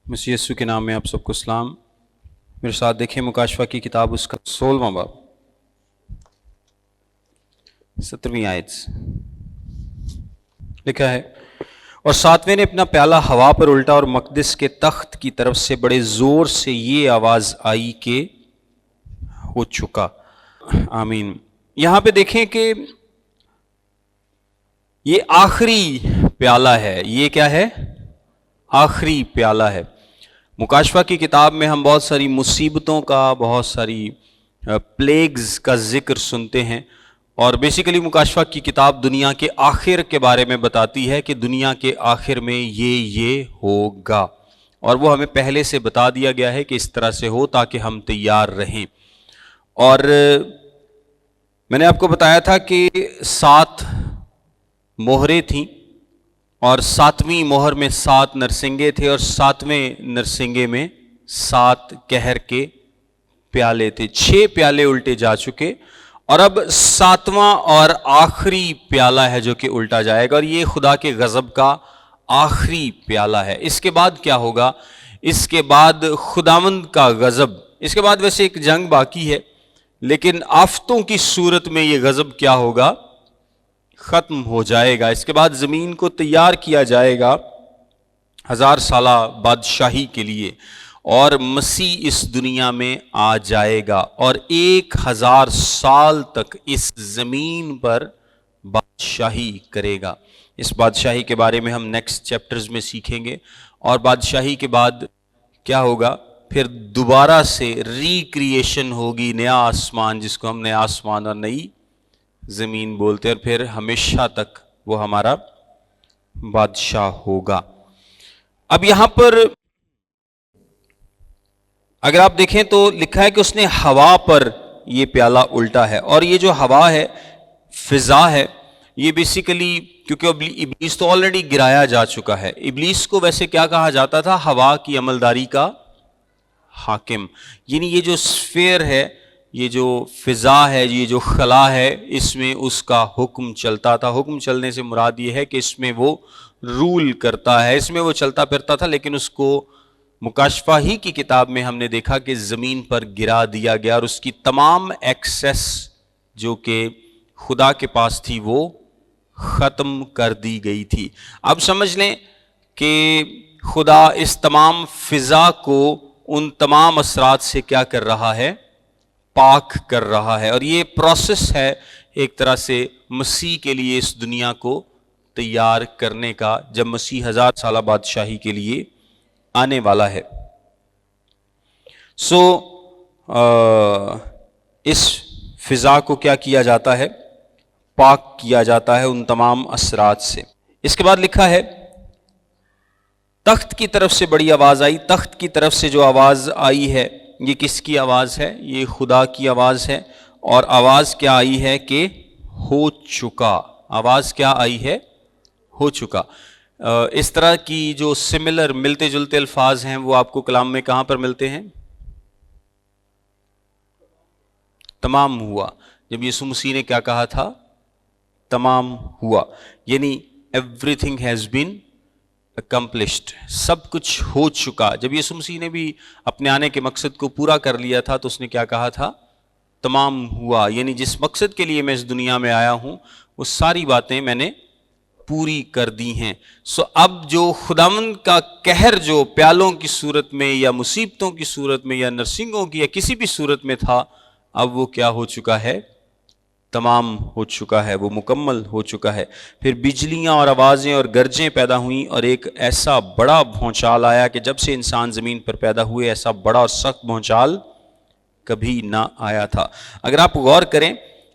مسیح یسوع کے نام میں آپ سب کو سلام۔ میرے ساتھ دیکھیں مکاشفہ کی کتاب اس کا 16واں باب 17ویں آیت سے لکھا ہے، اور ساتویں نے اپنا پیالہ ہوا پر الٹا اور مقدس کے تخت کی طرف سے بڑے زور سے یہ آواز آئی کہ ہو چکا۔ آمین۔ یہاں پہ دیکھیں کہ یہ آخری پیالہ ہے۔ یہ کیا ہے؟ آخری پیالہ ہے۔ مکاشفہ کی کتاب میں ہم بہت ساری مصیبتوں کا، بہت ساری پلیگز کا ذکر سنتے ہیں، اور بیسیکلی مکاشفہ کی کتاب دنیا کے آخر کے بارے میں بتاتی ہے کہ دنیا کے آخر میں یہ ہوگا، اور وہ ہمیں پہلے سے بتا دیا گیا ہے کہ اس طرح سے ہو تاکہ ہم تیار رہیں۔ اور میں نے آپ کو بتایا تھا کہ 7 مہریں تھیں، اور 7ویں مہر میں 7 نرسنگے تھے، اور 7ویں نرسنگے میں 7 قہر کے پیالے تھے۔ 6 پیالے الٹے جا چکے، اور اب 7واں اور آخری پیالہ ہے جو کہ الٹا جائے گا، اور یہ خدا کے غضب کا آخری پیالہ ہے۔ اس کے بعد کیا ہوگا؟ اس کے بعد خداوند کا غضب، اس کے بعد ویسے ایک جنگ باقی ہے، لیکن آفتوں کی صورت میں یہ غضب کیا ہوگا؟ ختم ہو جائے گا۔ اس کے بعد زمین کو تیار کیا جائے گا 1000 سالہ بادشاہی کے لیے، اور مسیح اس دنیا میں آ جائے گا، اور 1000 سال تک اس زمین پر بادشاہی کرے گا۔ اس بادشاہی کے بارے میں ہم نیکسٹ چیپٹرز میں سیکھیں گے۔ اور بادشاہی کے بعد کیا ہوگا؟ پھر دوبارہ سے ری-کریشن ہوگی، نیا آسمان جس کو ہم نیا آسمان اور نئی زمین بولتے ہیں، اور پھر ہمیشہ تک وہ ہمارا بادشاہ ہوگا۔ اب یہاں پر اگر آپ دیکھیں تو لکھا ہے کہ اس نے ہوا پر یہ پیالہ الٹا ہے، اور یہ جو ہوا ہے، فضا ہے، یہ بیسیکلی کیونکہ ابلیس تو آلریڈی گرایا جا چکا ہے۔ ابلیس کو ویسے کیا کہا جاتا تھا؟ ہوا کی عملداری کا حاکم، یعنی یہ جو سفیر ہے، یہ جو فضا ہے، یہ جو خلا ہے، اس میں اس کا حکم چلتا تھا۔ حکم چلنے سے مراد یہ ہے کہ اس میں وہ رول کرتا ہے، اس میں وہ چلتا پھرتا تھا، لیکن اس کو مکاشفہ ہی کی کتاب میں ہم نے دیکھا کہ زمین پر گرا دیا گیا، اور اس کی تمام ایکسیس جو کہ خدا کے پاس تھی وہ ختم کر دی گئی تھی۔ اب سمجھ لیں کہ خدا اس تمام فضا کو ان تمام اثرات سے کیا کر رہا ہے؟ پاک کر رہا ہے، اور یہ پروسیس ہے ایک طرح سے مسیح کے لیے اس دنیا کو تیار کرنے کا، جب مسیح 1000 سالہ بادشاہی کے لیے آنے والا ہے۔ اس فضا کو کیا کیا جاتا ہے؟ پاک کیا جاتا ہے ان تمام اثرات سے۔ اس کے بعد لکھا ہے، تخت کی طرف سے بڑی آواز آئی۔ تخت کی طرف سے جو آواز آئی ہے، یہ کس کی آواز ہے؟ یہ خدا کی آواز ہے، اور آواز کیا آئی ہے کہ ہو چکا۔ آواز کیا آئی ہے؟ ہو چکا۔ اس طرح کی جو سملر ملتے جلتے الفاظ ہیں وہ آپ کو کلام میں کہاں پر ملتے ہیں؟ تمام ہوا۔ جب یسوع مسیح نے کیا کہا تھا؟ تمام ہوا، یعنی everything has been accomplished، سب کچھ ہو چکا۔ جب یسوع مسیح نے بھی اپنے آنے کے مقصد کو پورا کر لیا تھا تو اس نے کیا کہا تھا؟ تمام ہوا، یعنی جس مقصد کے لیے میں اس دنیا میں آیا ہوں وہ ساری باتیں میں نے پوری کر دی ہیں۔ اب جو خداوند کا قہر جو پیالوں کی صورت میں یا مصیبتوں کی صورت میں یا نرسنگوں کی یا کسی بھی صورت میں تھا، اب وہ کیا ہو چکا ہے؟ تمام ہو چکا ہے، وہ مکمل ہو چکا ہے۔ پھر بجلیاں اور آوازیں اور گرجیں پیدا ہوئیں، اور ایک ایسا بڑا بھونچال آیا کہ جب سے انسان زمین پر پیدا ہوئے ایسا بڑا اور سخت بھونچال کبھی نہ آیا تھا۔ اگر آپ غور کریں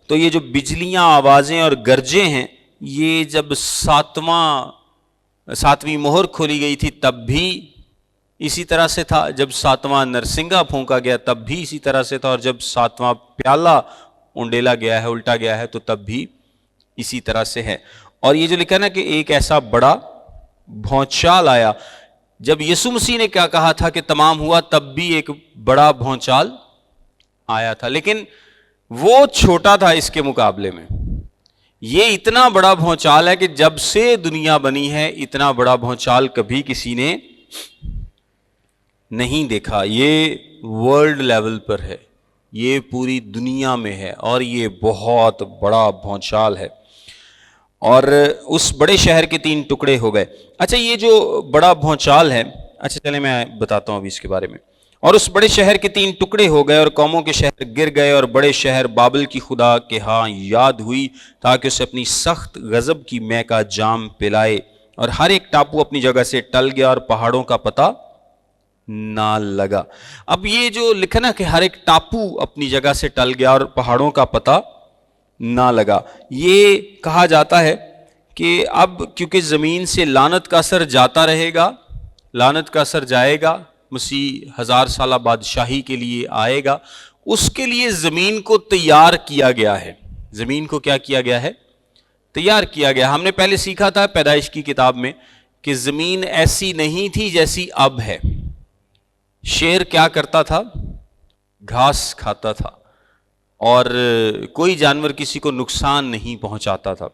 تو یہ جو بجلیاں، آوازیں اور گرجیں ہیں، یہ جب 7ویں مہر کھولی گئی تھی تب بھی اسی طرح سے تھا، جب 7واں نرسنگا پھونکا گیا تب بھی اسی طرح سے تھا، اور جب 7واں پیالہ انڈیلا گیا ہے، الٹا گیا ہے، تو تب بھی اسی طرح سے ہے۔ اور یہ جو لکھا نا کہ ایک ایسا بڑا بھونچال آیا، جب یسوع مسیح نے کیا کہا تھا کہ تمام ہوا، تب بھی ایک بڑا بھونچال آیا تھا، لیکن وہ چھوٹا تھا اس کے مقابلے میں۔ یہ اتنا بڑا بھونچال ہے کہ جب سے دنیا بنی ہے اتنا بڑا بھونچال کبھی کسی نے نہیں دیکھا. یہ ورلڈ لیول پر ہے, یہ پوری دنیا میں ہے, اور یہ بہت بڑا بھونچال ہے. اور اس بڑے شہر کے 3 ٹکڑے ہو گئے. اچھا, یہ جو بڑا بھونچال ہے, اچھا چلیں میں بتاتا ہوں ابھی اس کے بارے میں. اور اس بڑے شہر کے 3 ٹکڑے ہو گئے, اور قوموں کے شہر گر گئے, اور بڑے شہر بابل کی خدا کے ہاں یاد ہوئی, تاکہ اسے اپنی سخت غضب کی مے کا جام پلائے. اور ہر ایک ٹاپو اپنی جگہ سے ٹل گیا, اور پہاڑوں کا پتہ نہ لگا. اب یہ جو لکھا نا کہ ہر ایک ٹاپو اپنی جگہ سے ٹل گیا اور پہاڑوں کا پتہ نہ لگا, یہ کہا جاتا ہے کہ اب کیونکہ زمین سے لعنت کا اثر جاتا رہے گا, لعنت کا اثر جائے گا, مسیح 1000 سالہ بادشاہی کے لیے آئے گا, اس کے لیے زمین کو تیار کیا گیا ہے. زمین کو کیا کیا گیا ہے؟ تیار کیا گیا. ہم نے پہلے سیکھا تھا پیدائش کی کتاب میں کہ زمین ایسی نہیں تھی جیسی اب ہے. شیر کیا کرتا تھا؟ گھاس کھاتا تھا, اور کوئی جانور کسی کو نقصان نہیں پہنچاتا تھا.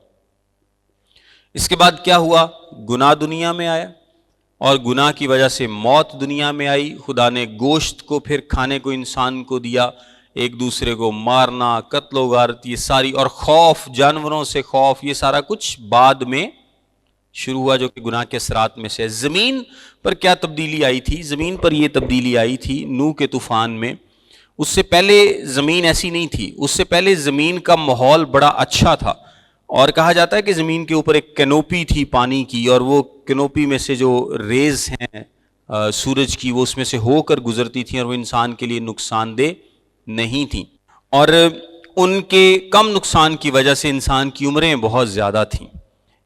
اس کے بعد کیا ہوا؟ گناہ دنیا میں آیا, اور گناہ کی وجہ سے موت دنیا میں آئی. خدا نے گوشت کو پھر کھانے کو انسان کو دیا, ایک دوسرے کو مارنا, قتل و غارت, یہ ساری, اور خوف, جانوروں سے خوف, یہ سارا کچھ بعد میں شروع ہوا جو کہ گناہ کے اثرات میں سے. زمین پر کیا تبدیلی آئی تھی؟ زمین پر یہ تبدیلی آئی تھی نوح کے طوفان میں. اس سے پہلے زمین ایسی نہیں تھی. اس سے پہلے زمین کا ماحول بڑا اچھا تھا, اور کہا جاتا ہے کہ زمین کے اوپر ایک کینوپی تھی پانی کی, اور وہ کینوپی میں سے جو ریز ہیں سورج کی, وہ اس میں سے ہو کر گزرتی تھیں, اور وہ انسان کے لیے نقصان دہ نہیں تھیں. اور ان کے کم نقصان کی وجہ سے انسان کی عمریں بہت زیادہ تھیں,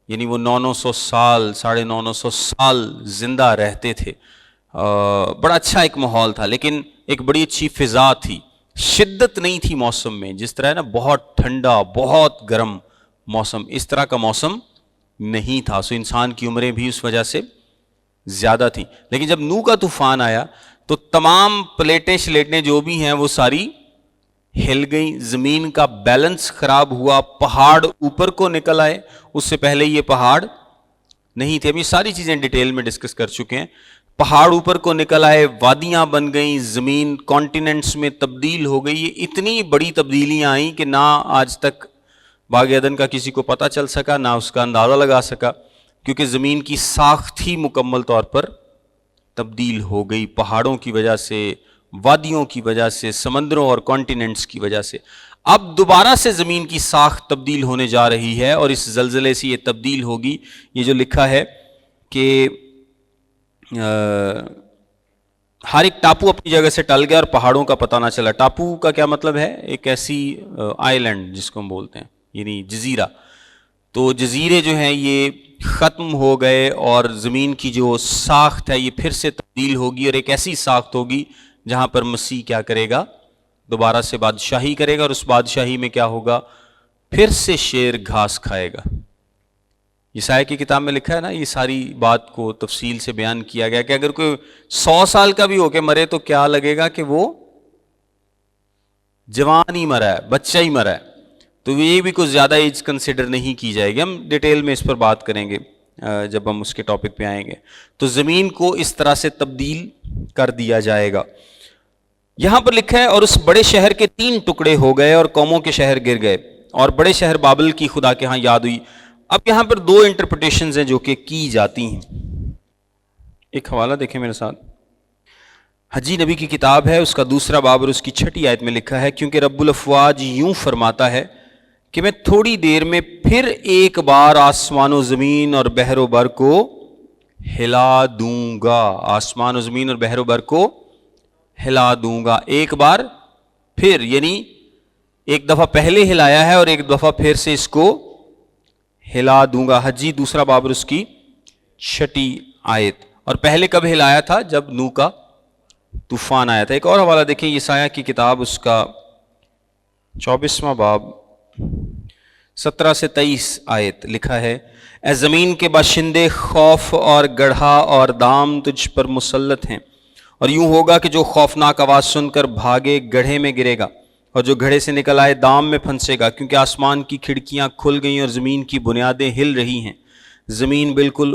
یعنی وہ 900 سال 950 سال زندہ رہتے تھے. بڑا اچھا ایک ماحول تھا, لیکن ایک بڑی اچھی فضا تھی. شدت نہیں تھی موسم میں, جس طرح ہے نا بہت ٹھنڈا بہت گرم موسم, اس طرح کا موسم نہیں تھا. سو انسان کی عمریں بھی اس وجہ سے زیادہ تھیں. لیکن جب نوح کا طوفان آیا تو تمام پلیٹیں شلیٹیں جو بھی ہیں وہ ساری ہل گئیں, زمین کا بیلنس خراب ہوا, پہاڑ اوپر کو نکل آئے. اس سے پہلے یہ پہاڑ نہیں تھے. اب یہ ساری چیزیں ڈیٹیل میں ڈسکس کر چکے ہیں. پہاڑ اوپر کو نکل آئے, وادیاں بن گئیں, زمین کانٹیننٹس میں تبدیل ہو گئی. یہ اتنی بڑی تبدیلیاں آئیں کہ نہ آج تک باغ عدن کا کسی کو پتہ چل سکا, نہ اس کا اندازہ لگا سکا, کیونکہ زمین کی ساخت ہی مکمل طور پر تبدیل ہو گئی, پہاڑوں کی وجہ سے, وادیوں کی وجہ سے, سمندروں اور کانٹیننٹس کی وجہ سے. اب دوبارہ سے زمین کی ساخت تبدیل ہونے جا رہی ہے, اور اس زلزلے سے یہ تبدیل ہوگی. یہ جو لکھا ہے کہ ہر ایک ٹاپو اپنی جگہ سے ٹل گیا اور پہاڑوں کا پتہ نہ چلا. ٹاپو کا کیا مطلب ہے؟ ایک ایسی آئی لینڈ جس کو ہم بولتے ہیں, یعنی جزیرہ. تو جزیرے جو ہیں یہ ختم ہو گئے, اور زمین کی جو ساخت ہے یہ پھر سے تبدیل ہوگی, اور ایک ایسی ساخت ہوگی جہاں پر مسیح کیا کرے گا؟ دوبارہ سے بادشاہی کرے گا. اور اس بادشاہی میں کیا ہوگا؟ پھر سے شیر گھاس کھائے گا. یسایا کی کتاب میں لکھا ہے نا, یہ ساری بات کو تفصیل سے بیان کیا گیا کہ اگر کوئی 100 سال کا بھی ہو کے مرے تو کیا لگے گا کہ وہ جوان ہی مرا ہے, بچہ ہی مرا ہے. تو یہ بھی کچھ زیادہ ایج کنسیڈر نہیں کی جائے گی. ہم ڈیٹیل میں اس پر بات کریں گے جب ہم اس کے ٹاپک پہ آئیں گے. تو زمین کو اس طرح سے تبدیل کر دیا جائے گا. یہاں پر لکھا ہے اور اس بڑے شہر کے 3 ٹکڑے ہو گئے, اور قوموں کے شہر گر گئے, اور بڑے شہر بابل کی خدا کے ہاں یاد ہوئی. اب یہاں پر 2 انٹرپریٹیشنز ہیں جو کہ کی جاتی ہیں. ایک حوالہ دیکھیں میرے ساتھ. حجی نبی کی کتاب ہے, اس کا 2 باب اور اس کی 6 آیت میں لکھا ہے, کیونکہ رب الافواج یوں فرماتا ہے کہ میں تھوڑی دیر میں پھر ایک بار آسمان و زمین اور بحر و بر کو ہلا دوں گا. آسمان و زمین اور بحر و بر کو ہلا دوں گا. ایک بار پھر, یعنی ایک دفعہ پہلے ہلایا ہے اور ایک دفعہ پھر سے اس کو ہلا دوں گا. حجی 2 باب اور اس کی 6 آیت. اور پہلے کب ہلایا تھا؟ جب نوح کا طوفان آیا تھا. ایک اور حوالہ دیکھیں, یسایہ کی کتاب اس کا 24واں باب 17 سے 23 آیت لکھا ہے, اے زمین کے باشندے, خوف اور گڑھا اور دام تجھ پر مسلط ہیں, اور یوں ہوگا کہ جو خوفناک آواز سن کر بھاگے گڑھے میں گرے گا, اور جو گھڑے سے نکل آئے دام میں پھنسے گا, کیونکہ آسمان کی کھڑکیاں کھل گئیں اور زمین کی بنیادیں ہل رہی ہیں. زمین بالکل